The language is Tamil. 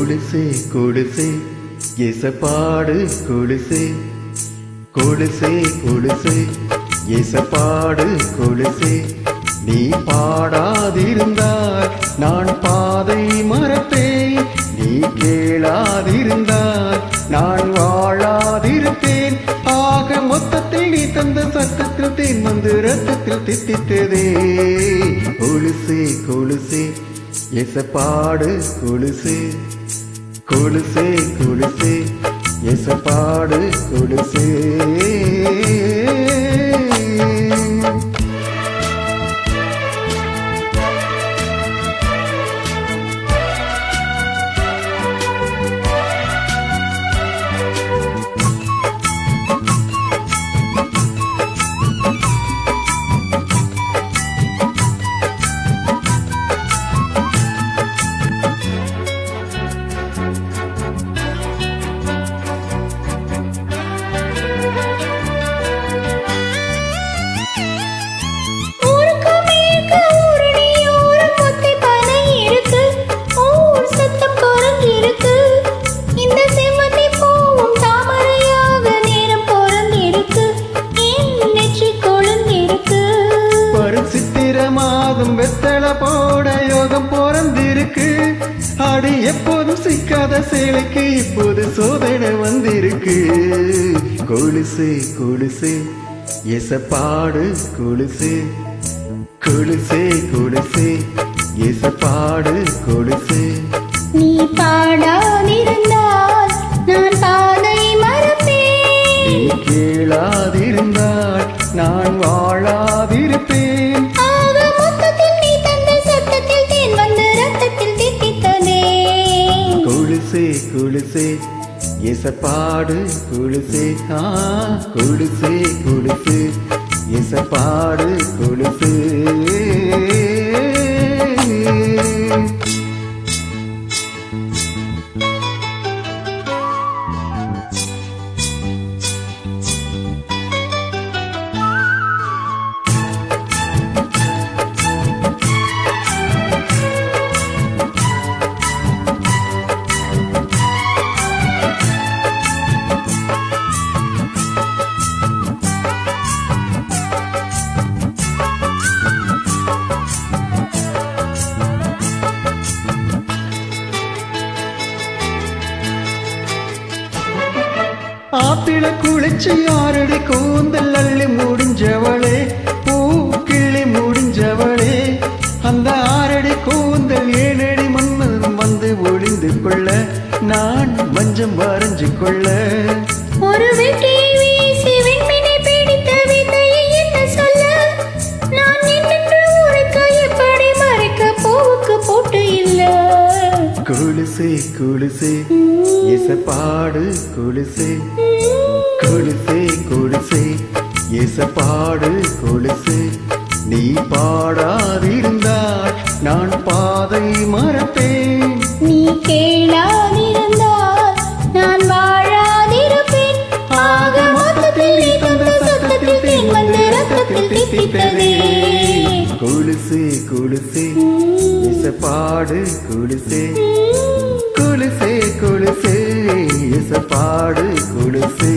கொலுசே கொலுசே இசப்பாடு கொலுசே கொலுசே கொலுசே இசப்பாடு கொலுசே நீ பாடாதிருந்தால் நான் பாதை மறப்பேன் நீ கேளாதிருந்தால் நான் வாழாதிருப்பேன் ஆக மொத்தத்தில் நீ தந்த சத்தத்தில் தேன் வந்து ரத்தத்தில் தித்தித்ததே கொலுசே கொலுசே இசப்பாடு கொலுசே கொலுசே கொலுசே இசப்பாடு கொலுசே வெத்தல போட யோகம் பிறந்திருக்கு அடி எப்போதும் சிக்காத சேலைக்கு இப்போது சோதனை வந்திருக்கு கொலுசே கொலுசே இசப்பாடு கொலுசே கொலுசே கொலுசே இசப்பாடு கொலுசே நீ பாடாதிருந்தால் நான் பாதை மறப்பேன் நீ கேளாதிருந்தால் நான் வாழாதிருப்பேன் கொலுசே கொலுசே இசப்பாடு கொலுசே கொலுசே கொலுசே இசப்பாடு கொலுசே ஆப்பிள குளிச்சு ஆரடி கூந்தல் அள்ளி முடிஞ்சவளே பூ கிள்ளி முடிஞ்சவளே அந்த ஆரடி கூந்தல் ஏழடி மன்னன் வந்து ஒளிந்து கொள்ள நான் மஞ்சம் வரைஞ்சு கொள்ள ஒரு வெட்டியை வீசி விண்மினை பிடித்த விதையை என்ன சொல்ல நான் நின்று உரைக்க எப்படி மறைக்க பூவுக்கு போட்டு இல்ல கொலுசே கொலுசே இசப்பாடு கொலுசே கொலுசே கொலுசே இசப்பாடு கொலுசே நீ பாடாதிருந்தால் நான் பாதை மறப்பேன் நீ கேளாதிருந்தால் நான் வாழாதிருப்பேன் ஆக மொத்தத்தில் நீ தந்த சத்தத்தில் தேன் வந்து ரத்தத்தில் தித்தித்ததே கொலுசே கொலுசே இசப்பாடு கொலுசே கொலுசே கொலுசே இசப்பாடு கொலுசே